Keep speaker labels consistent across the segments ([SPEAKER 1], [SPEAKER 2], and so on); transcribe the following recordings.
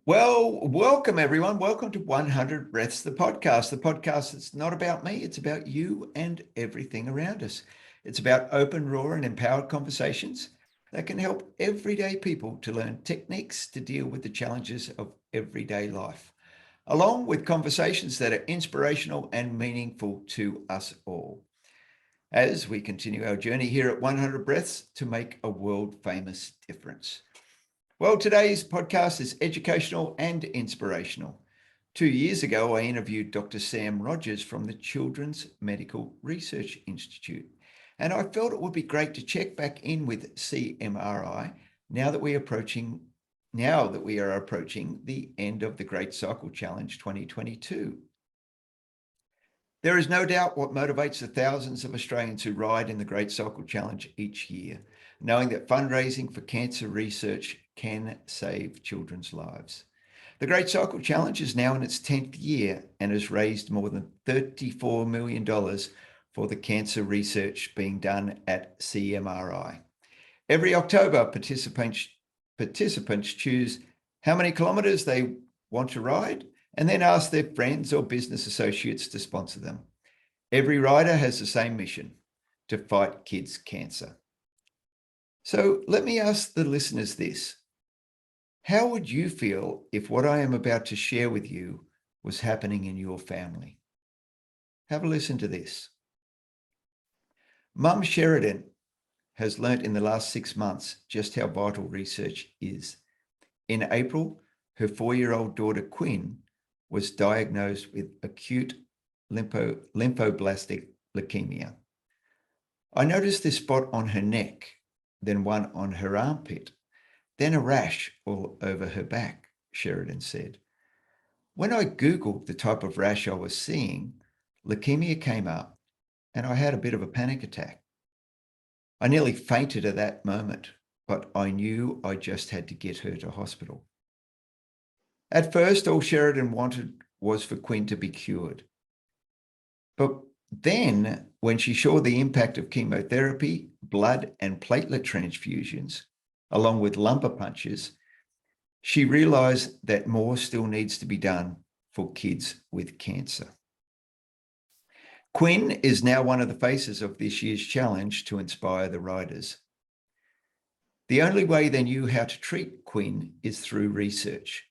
[SPEAKER 1] Well, welcome everyone. Welcome to 100 Breaths, the podcast. The podcast that's not about me, it's about you and everything around us. It's about open, raw, and empowered conversations that can help everyday people to learn techniques to deal with the challenges of everyday life, along with conversations that are inspirational and meaningful to us all. As we continue our journey here at 100 Breaths to make a world famous difference. Well, today's podcast is educational and inspirational. 2 years ago, I interviewed Dr. Sam Rogers from the Children's Medical Research Institute, and I felt it would be great to check back in with CMRI now that we are approaching the end of the Great Cycle Challenge 2022. There is no doubt what motivates the thousands of Australians who ride in the Great Cycle Challenge each year, knowing that fundraising for cancer research can save children's lives. The Great Cycle Challenge is now in its 10th year and has raised more than $34 million for the cancer research being done at CMRI. Every October, participants choose how many kilometres they want to ride and then ask their friends or business associates to sponsor them. Every rider has the same mission: to fight kids' cancer. So let me ask the listeners this. How would you feel if what I am about to share with you was happening in your family? Have a listen to this. Mum Sheridan has learnt in the last 6 months just how vital research is. In April, her 4-year-old daughter Quinn was diagnosed with acute lymphoblastic leukemia. I noticed this spot on her neck, then one on her armpit, then a rash all over her back, Sheridan said. When I Googled the type of rash I was seeing, leukemia came up and I had a bit of a panic attack. I nearly fainted at that moment, but I knew I just had to get her to hospital. At first, all Sheridan wanted was for Quinn to be cured. But then, when she saw the impact of chemotherapy, blood and platelet transfusions, along with lumbar punctures, she realized that more still needs to be done for kids with cancer. Quinn is now one of the faces of this year's challenge to inspire the riders. The only way they knew how to treat Quinn is through research.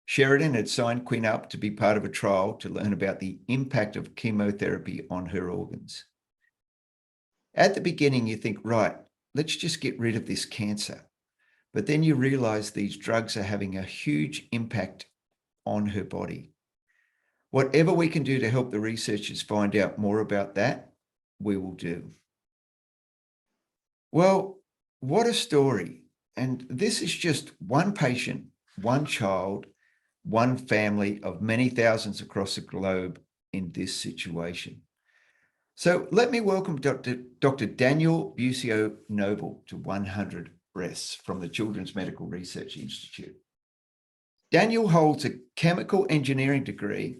[SPEAKER 1] Sheridan had signed Quinn up to be part of a trial to learn about the impact of chemotherapy on her organs. At the beginning, you think, right, let's just get rid of this cancer. But then you realize these drugs are having a huge impact on her body. Whatever we can do to help the researchers find out more about that, we will do. Well, what a story. And this is just one patient, one child, one family of many thousands across the globe in this situation. So let me welcome Dr. Daniel Bucio-Noble to 100 Breaths from the Children's Medical Research Institute. Daniel holds a chemical engineering degree.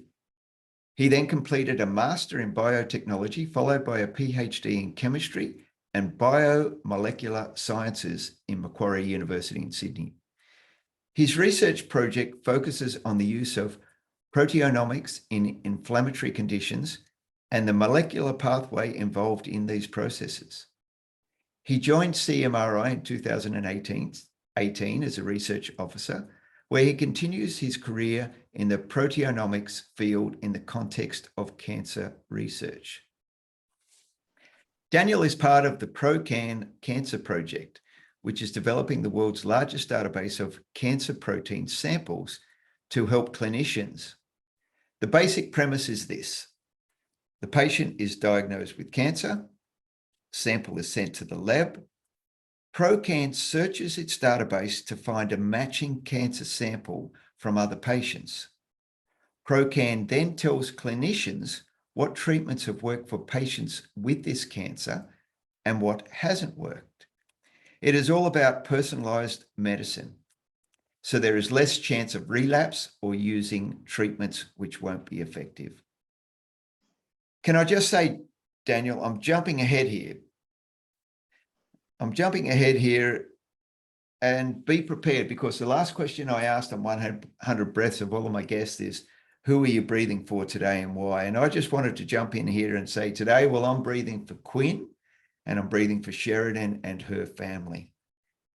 [SPEAKER 1] He then completed a Master in Biotechnology, followed by a PhD in Chemistry and Biomolecular Sciences in Macquarie University in Sydney. His research project focuses on the use of proteomics in inflammatory conditions and the molecular pathway involved in these processes. He joined CMRI in 2018 as a research officer, where he continues his career in the proteomics field in the context of cancer research. Daniel is part of the ProCan Cancer Project, which is developing the world's largest database of cancer protein samples to help clinicians. The basic premise is this: the patient is diagnosed with cancer, sample is sent to the lab, ProCan searches its database to find a matching cancer sample from other patients. ProCan then tells clinicians what treatments have worked for patients with this cancer and what hasn't worked. It is all about personalised medicine, so there is less chance of relapse or using treatments which won't be effective. Can I just say, Daniel, I'm jumping ahead here and be prepared, because the last question I asked on 100 breaths of all of my guests is, who are you breathing for today and why? And I just wanted to jump in here and say today, well, I'm breathing for Quinn, and I'm breathing for Sheridan and her family.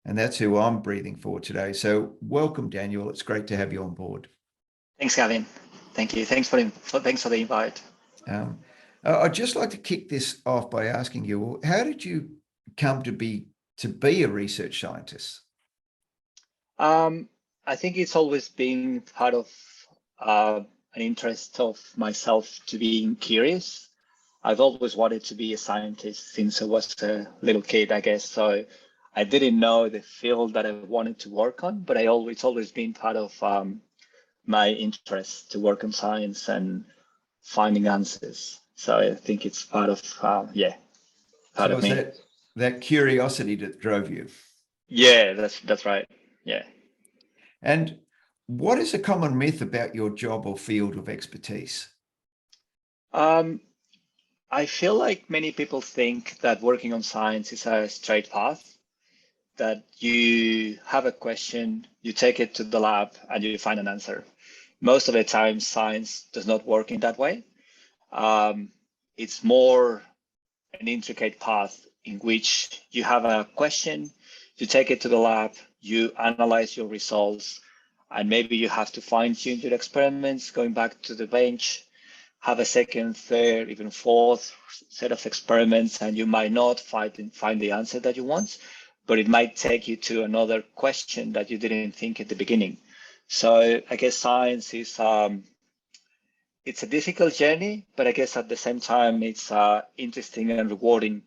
[SPEAKER 1] And that's who I'm breathing for today. So welcome, Daniel. It's great to have you on board.
[SPEAKER 2] Thanks, Gavin. Thank you. Thanks for the invite.
[SPEAKER 1] I'd just like to kick this off by asking you, how did you come to be a research scientist?
[SPEAKER 2] I think it's always been part of an interest of myself to being curious. I've always wanted to be a scientist since I was a little kid, I guess. So I didn't know the field that I wanted to work on, but it's always been part of my interest to work on science and finding answers. So I think it's part of part of me.
[SPEAKER 1] That curiosity that drove you?
[SPEAKER 2] Yeah, that's right. Yeah.
[SPEAKER 1] And what is a common myth about your job or field of expertise?
[SPEAKER 2] I feel like many people think that working on science is a straight path, that you have a question, you take it to the lab, and you find an answer. Most of the time, science does not work in that way. It's more an intricate path in which you have a question, you take it to the lab, you analyze your results, and maybe you have to fine tune your experiments, going back to the bench, have a second, third, even fourth set of experiments, and you might not find the answer that you want, but it might take you to another question that you didn't think at the beginning. So I guess science is it's a difficult journey, but I guess at the same time it's interesting and rewarding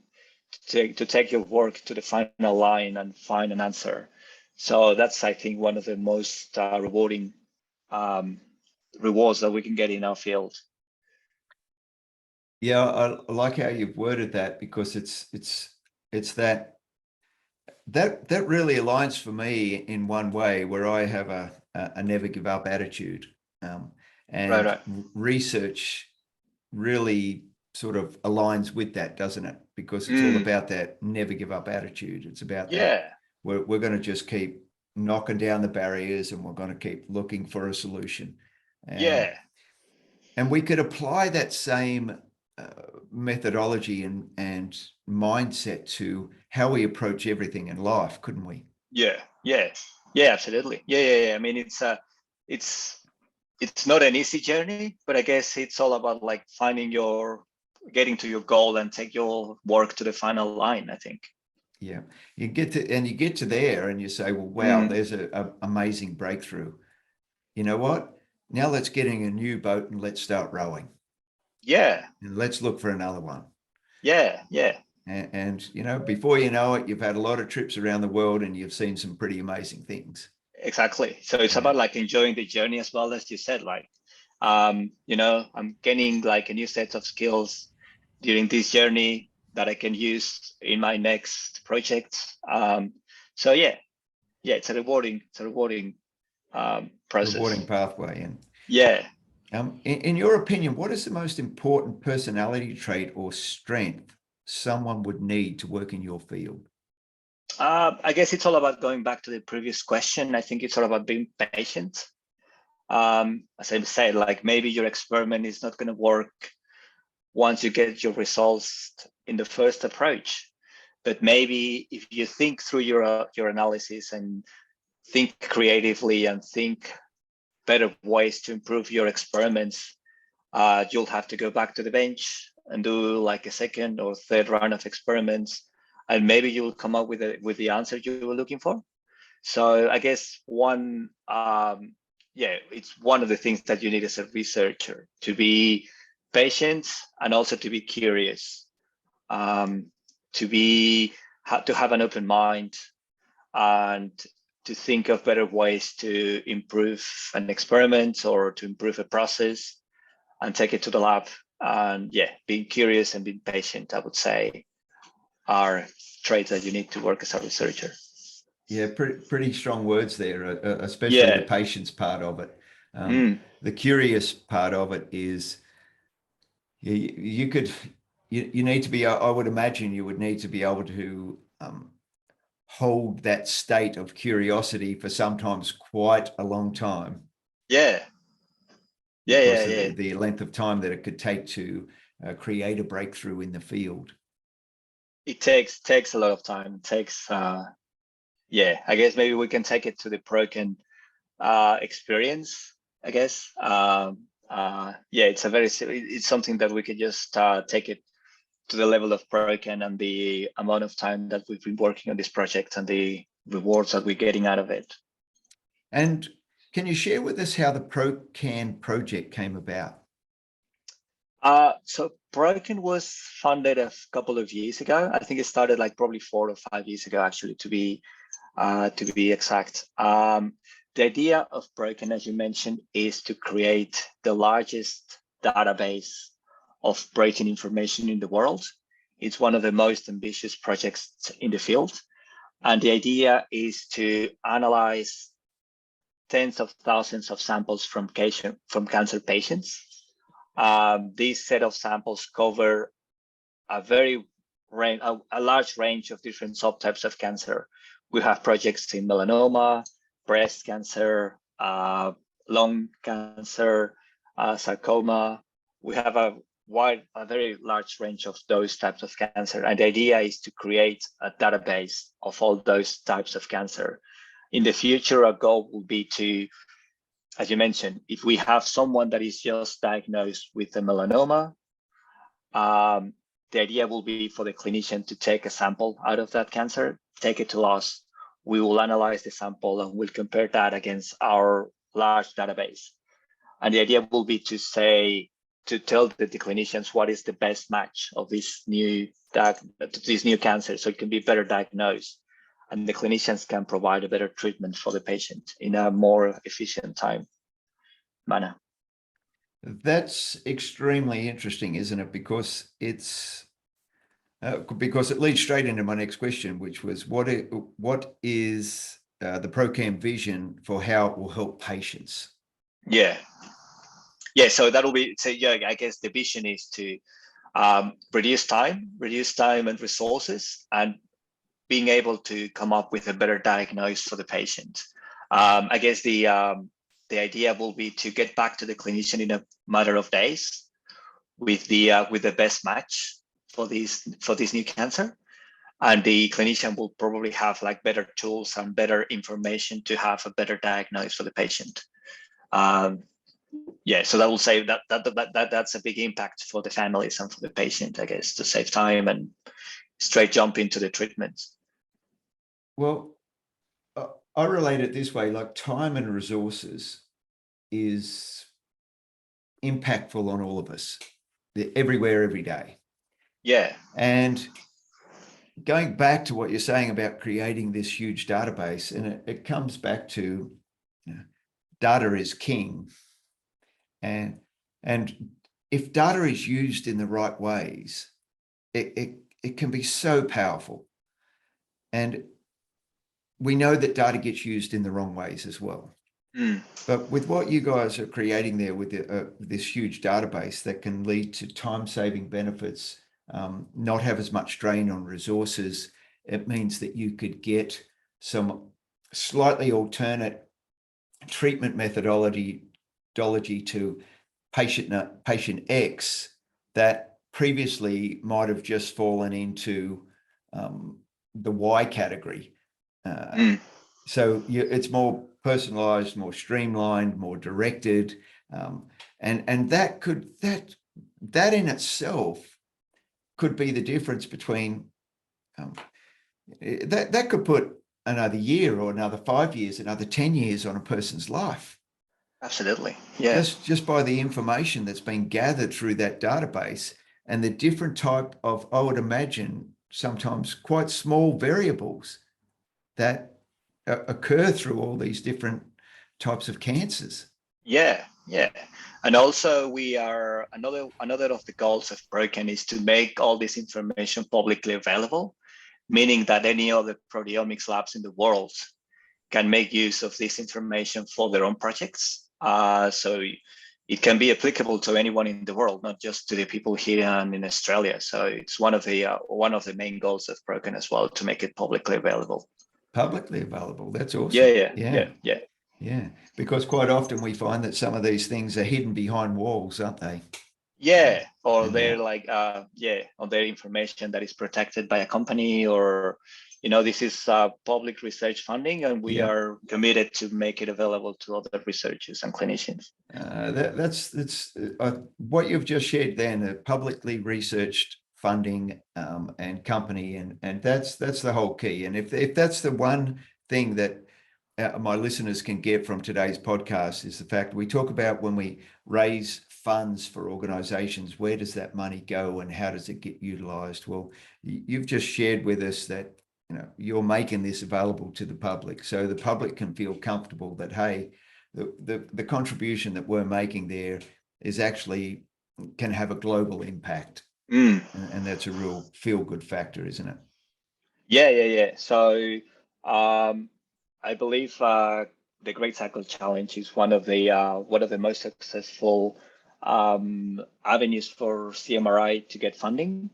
[SPEAKER 2] to take your work to the final line and find an answer. So that's, I think, one of the most rewarding rewards that we can get in our field.
[SPEAKER 1] Yeah, I like how you've worded that, because it's that really aligns for me in one way, where I have a never give up attitude, and
[SPEAKER 2] Right.
[SPEAKER 1] research really sort of aligns with that, doesn't it? Because it's all about that never give up attitude. It's about that we're going to just keep knocking down the barriers, and we're going to keep looking for a solution. And we could apply that same methodology and mindset to how we approach everything in life, couldn't we?
[SPEAKER 2] Yeah, absolutely. Yeah. I mean, it's not an easy journey, but I guess it's all about like getting to your goal and take your work to the final line, I think.
[SPEAKER 1] Yeah, you get to there and you say, well, wow, there's a amazing breakthrough. You know what? Now let's get in a new boat and let's start rowing.
[SPEAKER 2] Yeah.
[SPEAKER 1] And let's look for another one.
[SPEAKER 2] Yeah.
[SPEAKER 1] And you know, before you know it, you've had a lot of trips around the world and you've seen some pretty amazing things.
[SPEAKER 2] Exactly. So it's about like enjoying the journey, as well, as you said, like, you know, I'm gaining like a new set of skills during this journey that I can use in my next project. So it's a rewarding process.
[SPEAKER 1] Rewarding pathway. And
[SPEAKER 2] yeah.
[SPEAKER 1] In your opinion, what is the most important personality trait or strength someone would need to work in your field?
[SPEAKER 2] I guess it's all about going back to the previous question. I think it's all about being patient. As I said, like maybe your experiment is not going to work once you get your results in the first approach, but maybe if you think through your analysis and think creatively and think better ways to improve your experiments, you'll have to go back to the bench and do like a second or third round of experiments, and maybe you will come up with the answer you were looking for. So I guess it's one of the things that you need as a researcher, to be patient and also to be curious, to have an open mind, and to think of better ways to improve an experiment or to improve a process and take it to the lab. And being curious and being patient, I would say, are traits that you need to work as a researcher.
[SPEAKER 1] Yeah, pretty strong words there, especially the patience part of it. The curious part of it is you need to be, I would imagine you would need to be able to hold that state of curiosity for sometimes quite a long time.
[SPEAKER 2] Yeah.
[SPEAKER 1] Because of the length of time that it could take to create a breakthrough in the field.
[SPEAKER 2] It takes a lot of time. It takes, yeah, I guess maybe we can take it to the ProCan experience, I guess. Yeah, it's something that we could just take it to the level of ProCan and the amount of time that we've been working on this project and the rewards that we're getting out of it.
[SPEAKER 1] And can you share with us how the ProCan project came about?
[SPEAKER 2] So ProCan was funded a couple of years ago. I think it started like probably 4 or 5 years ago, actually, to be exact. The idea of ProCan, as you mentioned, is to create the largest database of protein information in the world. It's one of the most ambitious projects in the field. And the idea is to analyze tens of thousands of samples from cancer patients. This set of samples cover a large range of different subtypes of cancer. We have projects in melanoma, breast cancer, lung cancer, sarcoma. We have a very large range of those types of cancer. And the idea is to create a database of all those types of cancer. In the future, our goal will be to, as you mentioned, if we have someone that is just diagnosed with a melanoma, the idea will be for the clinician to take a sample out of that cancer, take it to us. We will analyze the sample and we'll compare that against our large database. And the idea will be to tell the clinicians what is the best match of this new cancer, so it can be better diagnosed. And the clinicians can provide a better treatment for the patient in a more efficient manner.
[SPEAKER 1] That's extremely interesting, isn't it? Because because it leads straight into my next question, which was what is the ProCan vision for how it will help patients?
[SPEAKER 2] Yeah. So that'll be, I guess the vision is to reduce time and resources, and being able to come up with a better diagnosis for the patient. I guess the idea will be to get back to the clinician in a matter of days with the best match for this new cancer, and the clinician will probably have like better tools and better information to have a better diagnosis for the patient. So that will say that's a big impact for the families and for the patient, I guess, to save time and straight jump into the treatment.
[SPEAKER 1] Well, I relate it this way, like time and resources is impactful on all of us, everywhere, every day.
[SPEAKER 2] Yeah.
[SPEAKER 1] And going back to what you're saying about creating this huge database, and it comes back to data is king. And if data is used in the right ways, it can be so powerful. And we know that data gets used in the wrong ways as well. But with what you guys are creating there with this huge database that can lead to time-saving benefits, not have as much strain on resources, it means that you could get some slightly alternate treatment methodology to patient X that previously might have just fallen into the Y category. So it's more personalized, more streamlined, more directed, and that in itself could be the difference between that could put another year or another 5 years, another 10 years on a person's life.
[SPEAKER 2] Absolutely. Yeah.
[SPEAKER 1] Just by the information that's been gathered through that database and the different type of, I would imagine, sometimes quite small variables that occur through all these different types of cancers.
[SPEAKER 2] Yeah. And also another of the goals of ProCan is to make all this information publicly available, meaning that any other proteomics labs in the world can make use of this information for their own projects. So it can be applicable to anyone in the world, not just to the people here and in Australia. So it's one of the main goals of ProCan as well, to make it publicly available.
[SPEAKER 1] Publicly available. That's awesome.
[SPEAKER 2] Yeah.
[SPEAKER 1] Because quite often we find that some of these things are hidden behind walls, aren't they?
[SPEAKER 2] Yeah, or they're like on their information that is protected by a company, or this is public research funding, and we are committed to make it available to other researchers and clinicians.
[SPEAKER 1] That's what you've just shared then, the publicly researched funding and company, and that's the whole key. And if that's the one thing that my listeners can get from today's podcast, is the fact we talk about when we raise funds for organizations, where does that money go and how does it get utilized? Well, you've just shared with us that you're making this available to the public, so the public can feel comfortable that, hey, the contribution that we're making there is actually can have a global impact. And that's a real feel-good factor, isn't it?
[SPEAKER 2] Yeah. So I believe the Great Cycle Challenge is one of the most successful avenues for CMRI to get funding,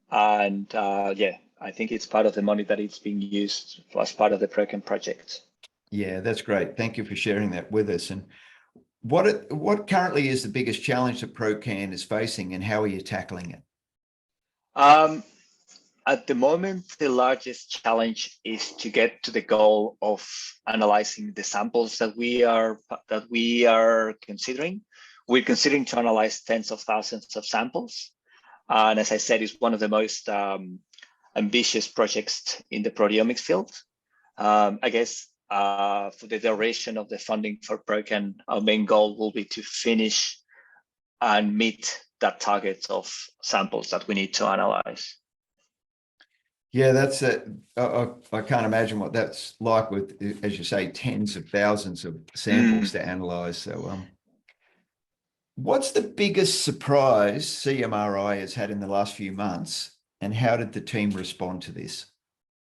[SPEAKER 2] and I think it's part of the money that it's being used as part of the ProCan project.
[SPEAKER 1] Yeah, that's great. Thank you for sharing that with us. And what currently is the biggest challenge that ProCan is facing, and how are you tackling it?
[SPEAKER 2] At the moment, the largest challenge is to get to the goal of analyzing the samples that we are considering. We're considering to analyze tens of thousands of samples, and as I said, it's one of the most ambitious projects in the proteomics field. I guess for the duration of the funding for ProCan, our main goal will be to finish and meet that target of samples that we need to analyze.
[SPEAKER 1] Yeah, that's it. I can't imagine what that's like with, as you say, tens of thousands of samples to analyze. So, what's the biggest surprise CMRI has had in the last few months, and how did the team respond to this?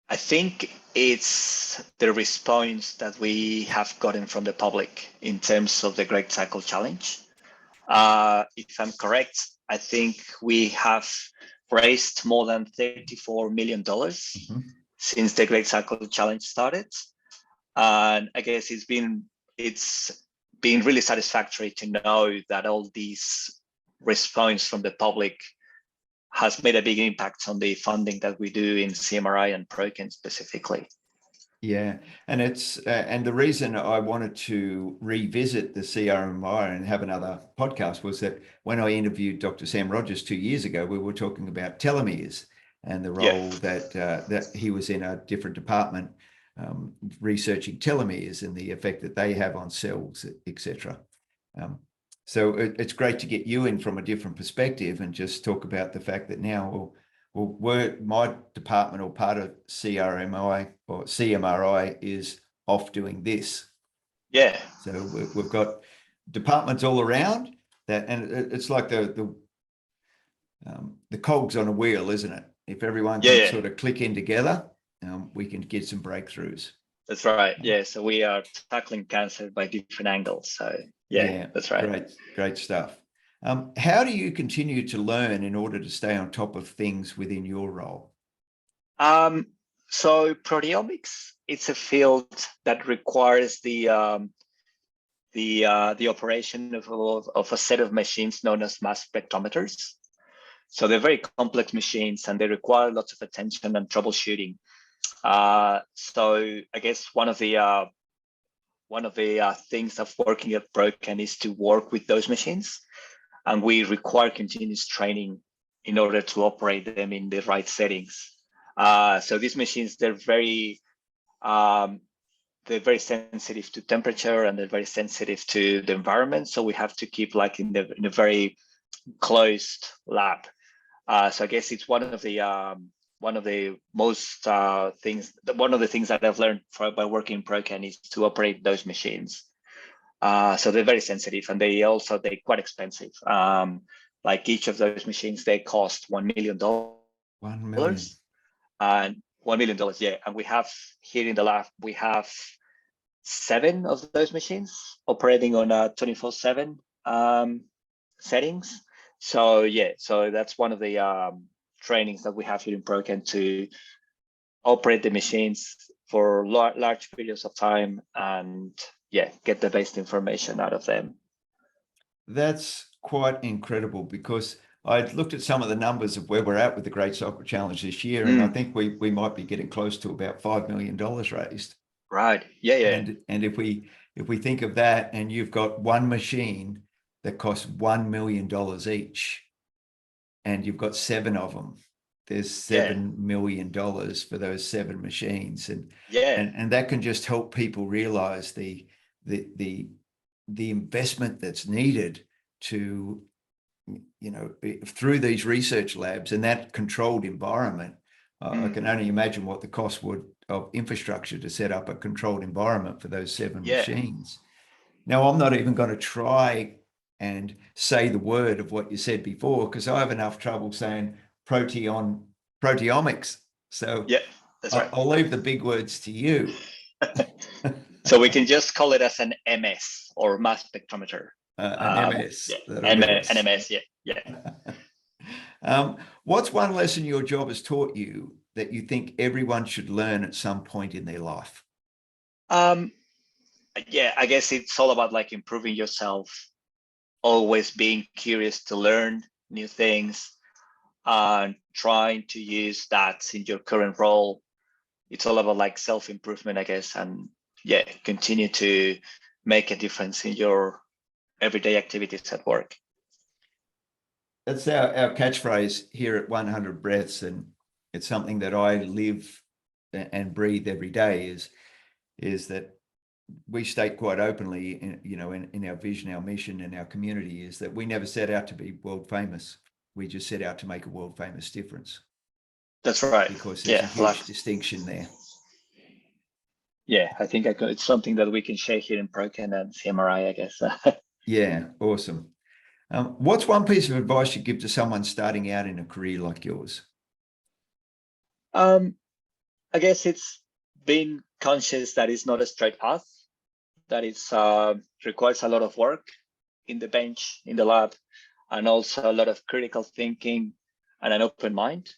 [SPEAKER 2] I think it's the response that we have gotten from the public in terms of the Great Cycle Challenge. If I'm correct, I think we have raised more than $34 million since the Great Cycle Challenge started. And I guess it's been really satisfactory to know that all these response from the public has made a big impact on the funding that we do in CMRI and ProCan specifically.
[SPEAKER 1] Yeah, and it's and the reason I wanted to revisit the CRMI and have another podcast was that when I interviewed Dr. Sam Rogers 2 years ago, we were talking about telomeres and the role that he was in a different department researching telomeres and the effect that they have on cells, etc. So it's great to get you in from a different perspective and just talk about the fact that now, my department or part of CRMI or CMRI is off doing this.
[SPEAKER 2] Yeah.
[SPEAKER 1] So we've got departments all around that, and it's like the cogs on a wheel, isn't it? If everyone can sort of click in together, we can get some breakthroughs.
[SPEAKER 2] That's right. Yeah. So we are tackling cancer by different angles. So yeah, that's right.
[SPEAKER 1] Great stuff. How do you continue to learn in order to stay on top of things within your role?
[SPEAKER 2] So proteomics, it's a field that requires the operation of a set of machines known as mass spectrometers. So they're very complex machines and they require lots of attention and troubleshooting. So I guess one of the things of working at ProCan is to work with those machines, and we require continuous training in order to operate them in the right settings. So these machines, they're very sensitive to temperature and they're very sensitive to the environment. So we have to keep like in a very closed lab. So I guess it's one of the things that I've learned by working in ProCan is to operate those machines. So they're very sensitive and they're quite expensive. Like each of those machines, they cost $1 million.
[SPEAKER 1] $1 million.
[SPEAKER 2] And $1 million, yeah. And we have here in the lab, we have 7 of those machines operating on 24/7. settings. So yeah, so that's one of the trainings that we have here in ProCan to operate the machines for large periods of time and yeah, get the best information out of them.
[SPEAKER 1] That's quite incredible, because I looked at some of the numbers of where we're at with the Great Cycle Challenge this year, and I think we might be getting close to about $5 million raised.
[SPEAKER 2] Right. Yeah. Yeah.
[SPEAKER 1] And if we think of that, and you've got one machine that costs $1 million each, and you've got 7 of them, there's $7 million for those 7 machines, and that can just help people realize the investment that's needed to, you know, through these research labs and that controlled environment. I can only imagine what the cost would of infrastructure to set up a controlled environment for those 7 machines. Now, I'm not even going to try and say the word of what you said before, because I have enough trouble saying proteomics. So
[SPEAKER 2] yeah, that's right.
[SPEAKER 1] I'll leave the big words to you.
[SPEAKER 2] So we can just call it as an MS, or mass spectrometer.
[SPEAKER 1] An MS.
[SPEAKER 2] An MS, yeah.
[SPEAKER 1] What's one lesson your job has taught you that you think everyone should learn at some point in their life?
[SPEAKER 2] Yeah, I guess it's all about like improving yourself, always being curious to learn new things, and trying to use that in your current role. It's all about like self-improvement, I guess, and yeah, continue to make a difference in your everyday activities at work.
[SPEAKER 1] That's our catchphrase here at 100 Breaths, and it's something that I live and breathe every day, is that we state quite openly, in our vision, our mission, and our community, is that we never set out to be world famous. We just set out to make a world famous difference.
[SPEAKER 2] That's right.
[SPEAKER 1] Because there's a huge distinction there.
[SPEAKER 2] Yeah, I think it's something that we can share here in ProCan and CMRI, I guess.
[SPEAKER 1] Yeah, awesome. What's one piece of advice you give to someone starting out in a career like yours?
[SPEAKER 2] I guess it's being conscious that it's not a straight path, that it's requires a lot of work in the bench, in the lab, and also a lot of critical thinking and an open mind.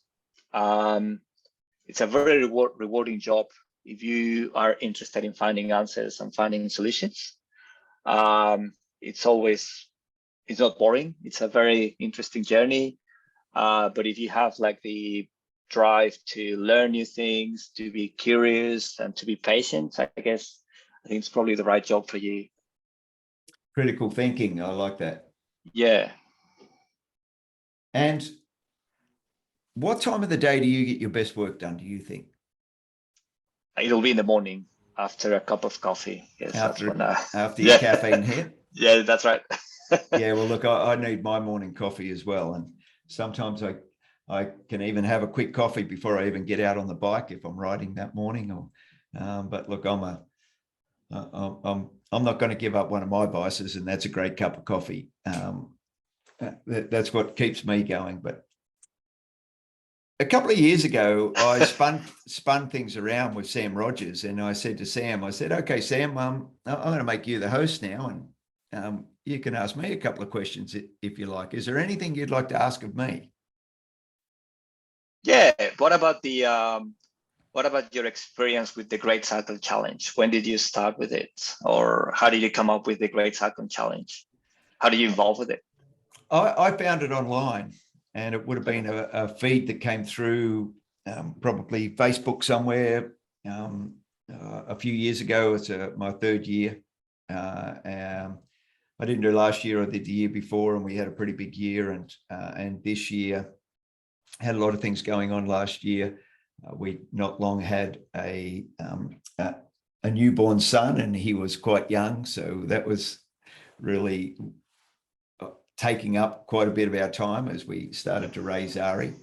[SPEAKER 2] It's a very rewarding job if you are interested in finding answers and finding solutions. It's not boring. It's a very interesting journey. But if you have like the drive to learn new things, to be curious and to be patient, I think it's probably the right job for you.
[SPEAKER 1] Critical thinking, I like that.
[SPEAKER 2] Yeah.
[SPEAKER 1] And what time of the day do you get your best work done, do you think?
[SPEAKER 2] It'll be in the morning after a cup of coffee. Yes,
[SPEAKER 1] after
[SPEAKER 2] your
[SPEAKER 1] caffeine hit?
[SPEAKER 2] Yeah, that's right.
[SPEAKER 1] Yeah, well, look, I need my morning coffee as well. And sometimes I can even have a quick coffee before I even get out on the bike if I'm riding that morning. But look, I'm not going to give up one of my vices, and that's a great cup of coffee. That's what keeps me going. But a couple of years ago, I spun things around with Sam Rogers, and I said to Sam, okay, Sam, I'm going to make you the host now, and you can ask me a couple of questions if you like. Is there anything you'd like to ask of me?
[SPEAKER 2] Yeah. What about your experience with the Great Cycle Challenge? When did you start with it, or how did you come up with the Great Cycle Challenge? How did you involve with it?
[SPEAKER 1] I found it online, and it would have been a feed that came through probably Facebook somewhere a few years ago. It's my 3rd year. I didn't do last year, I did the year before, and we had a pretty big year. And this year had a lot of things going on last year. We not long had a newborn son, and he was quite young. So that was really taking up quite a bit of our time as we started to raise Ari.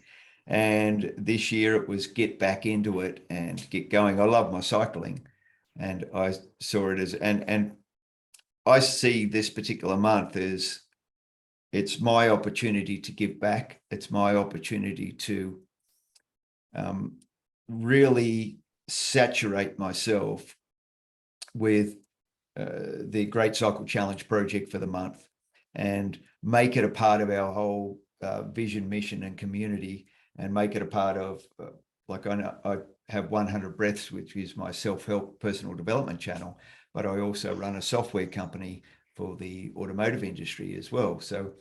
[SPEAKER 1] And this year it was get back into it and get going. I love my cycling, and I saw it as, and I see this particular month as it's my opportunity to give back. It's my opportunity to really saturate myself with the Great Cycle Challenge project for the month. and make it a part of our whole vision, mission, and community, and make it a part of, like I have 100 Breaths, which is my self-help personal development channel, but I also run a software company for the automotive industry as well. So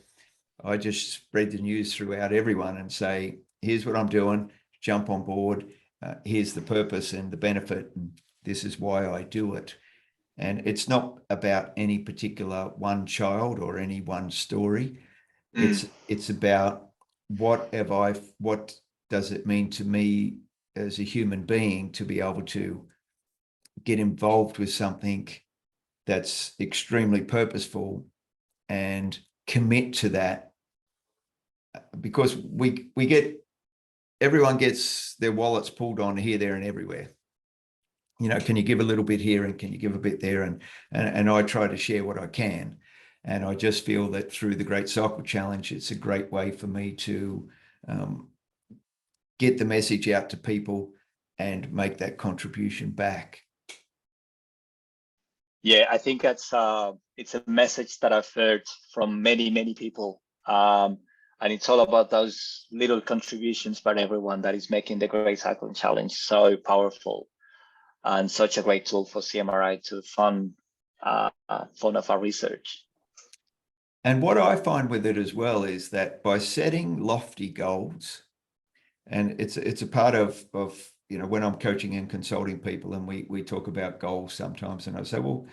[SPEAKER 1] I just spread the news throughout everyone and say, here's what I'm doing, jump on board, here's the purpose and the benefit, and this is why I do it. And it's not about any particular one child or any one story. It's about what does it mean to me as a human being to be able to get involved with something that's extremely purposeful and commit to that, because everyone gets their wallets pulled on here, there, and everywhere. Can you give a little bit here and can you give a bit there? And I try to share what I can. And I just feel that through the Great Cycle Challenge, it's a great way for me to get the message out to people and make that contribution back.
[SPEAKER 2] Yeah, I think it's a message that I've heard from many people. And it's all about those little contributions by everyone that is making the Great Cycle Challenge so powerful and such a great tool for CMRI to fund of our research.
[SPEAKER 1] And what I find with it as well is that by setting lofty goals, and it's a part of when I'm coaching and consulting people, and we talk about goals sometimes, and I say, well,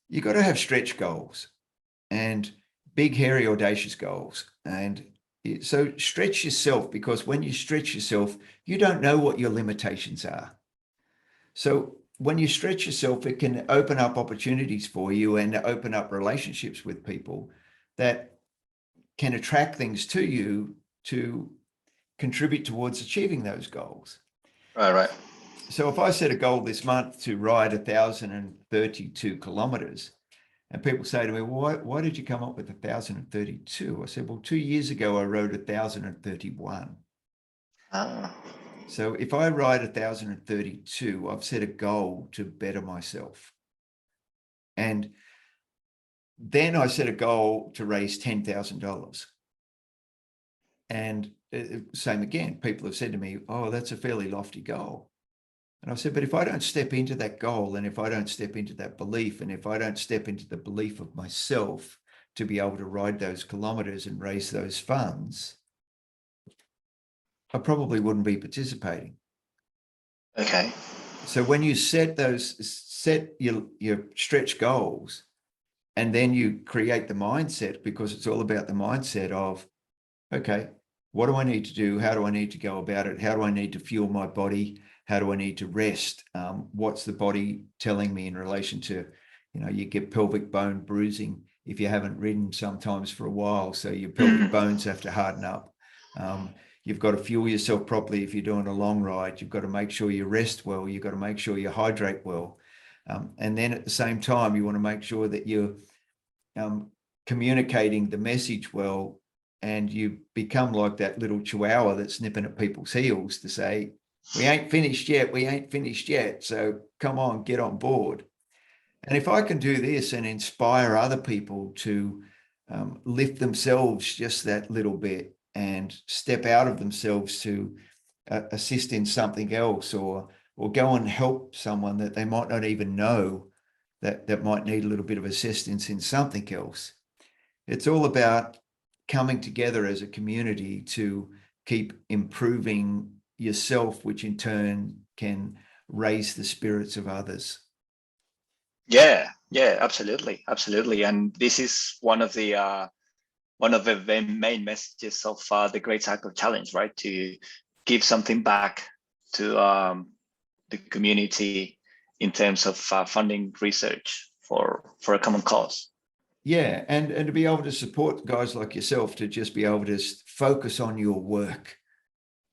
[SPEAKER 1] you got to have stretch goals and big, hairy, audacious goals. And so stretch yourself, because when you stretch yourself, you don't know what your limitations are. So when you stretch yourself, it can open up opportunities for you and open up relationships with people that can attract things to you to contribute towards achieving those goals.
[SPEAKER 2] Right.
[SPEAKER 1] So if I set a goal this month to ride 1,032 kilometers, and people say to me, well, why did you come up with 1,032? I said, well, 2 years ago, I rode 1,031. So if I ride 1,032, I've set a goal to better myself. And then I set a goal to raise $10,000. And same again, people have said to me, oh, that's a fairly lofty goal. And I said, but if I don't step into that goal, and if I don't step into that belief, and if I don't step into the belief of myself to be able to ride those kilometers and raise those funds, I probably wouldn't be participating.
[SPEAKER 2] Okay.
[SPEAKER 1] So when you set your stretch goals, and then you create the mindset, because it's all about the mindset of, okay, what do I need to do? How do I need to go about it? How do I need to fuel my body? How do I need to rest? What's the body telling me in relation to, you get pelvic bone bruising if you haven't ridden sometimes for a while. So your pelvic bones have to harden up. You've got to fuel yourself properly if you're doing a long ride. You've got to make sure you rest well. You've got to make sure you hydrate well. And then at the same time, you want to make sure that you're communicating the message well, and you become like that little chihuahua that's nipping at people's heels to say, we ain't finished yet. So come on, get on board. And if I can do this and inspire other people to lift themselves just that little bit and step out of themselves to assist in something else, or go and help someone that they might not even know that might need a little bit of assistance in something else. It's all about coming together as a community to keep improving yourself, which in turn can raise the spirits of others.
[SPEAKER 2] Yeah, absolutely. And this is one of the main messages of the Great Cycle Challenge, right? To give something back to the community in terms of funding research for a common cause.
[SPEAKER 1] Yeah, and to be able to support guys like yourself to just be able to focus on your work,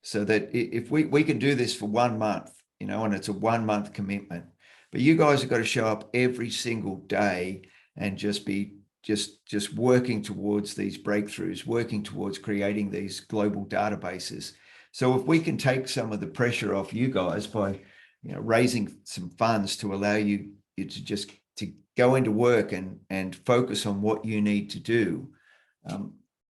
[SPEAKER 1] so that if we can do this for 1 month, and it's a 1 month commitment, but you guys have got to show up every single day and just be just working towards these breakthroughs, working towards creating these global databases. So if we can take some of the pressure off you guys by raising some funds to allow you to just to go into work and focus on what you need to do,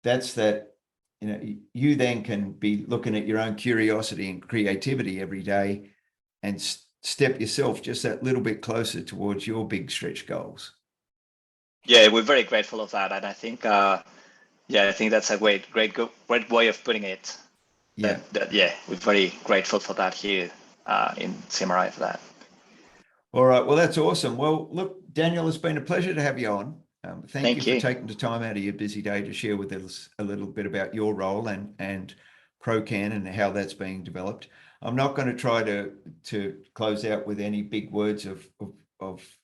[SPEAKER 1] That's that, you then can be looking at your own curiosity and creativity every day and step yourself just that little bit closer towards your big stretch goals.
[SPEAKER 2] Yeah, we're very grateful of that. And I think, I think that's a great way of putting it.
[SPEAKER 1] Yeah.
[SPEAKER 2] We're very grateful for that here in CMRI for that.
[SPEAKER 1] All right. Well, that's awesome. Well, look, Daniel, it's been a pleasure to have you on. Thank you for taking the time out of your busy day to share with us a little bit about your role and ProCan and how that's being developed. I'm not going to try to close out with any big words of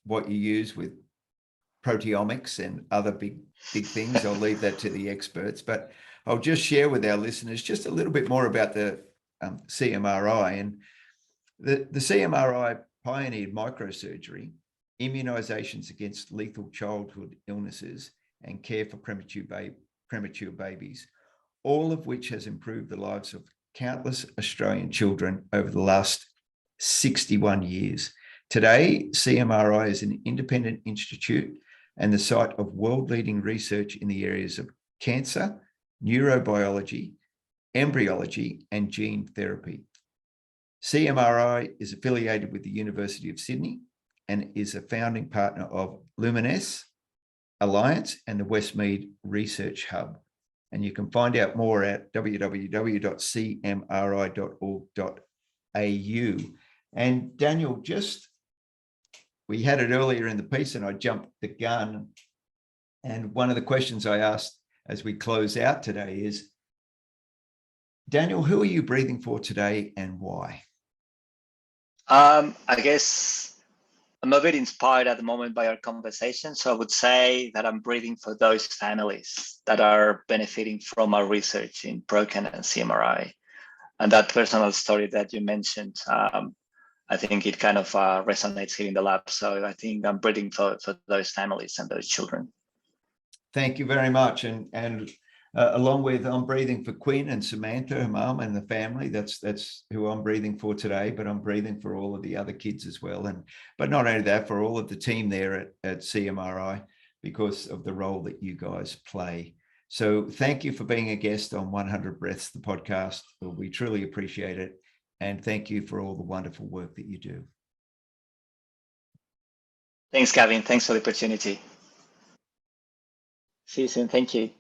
[SPEAKER 1] what you use with proteomics and other big things. I'll leave that to the experts, but I'll just share with our listeners just a little bit more about the CMRI. And the CMRI pioneered microsurgery, immunizations against lethal childhood illnesses, and care for premature babies, all of which has improved the lives of countless Australian children over the last 61 years. Today, CMRI is an independent institute and the site of world-leading research in the areas of cancer, neurobiology, embryology, and gene therapy. CMRI is affiliated with the University of Sydney and is a founding partner of Luminesce Alliance and the Westmead Research Hub. And you can find out more at www.cmri.org.au. And Daniel, we had it earlier in the piece and I jumped the gun. And one of the questions I asked as we close out today is, Daniel, who are you breathing for today and why?
[SPEAKER 2] I guess I'm a bit inspired at the moment by our conversation. So I would say that I'm breathing for those families that are benefiting from our research in ProCan and CMRI. And that personal story that you mentioned, I think it kind of resonates here in the lab. So I think I'm breathing for those families and those children.
[SPEAKER 1] Thank you very much. And along with, I'm breathing for Quinn and Samantha, her mum, and the family. That's who I'm breathing for today, but I'm breathing for all of the other kids as well. But not only that, for all of the team there at CMRI, because of the role that you guys play. So thank you for being a guest on 100 Breaths, the podcast. We truly appreciate it. And thank you for all the wonderful work that you do.
[SPEAKER 2] Thanks, Gavin. Thanks for the opportunity. See you soon. Thank you.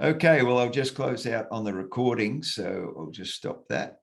[SPEAKER 1] Okay, well, I'll just close out on the recording. So I'll just stop that.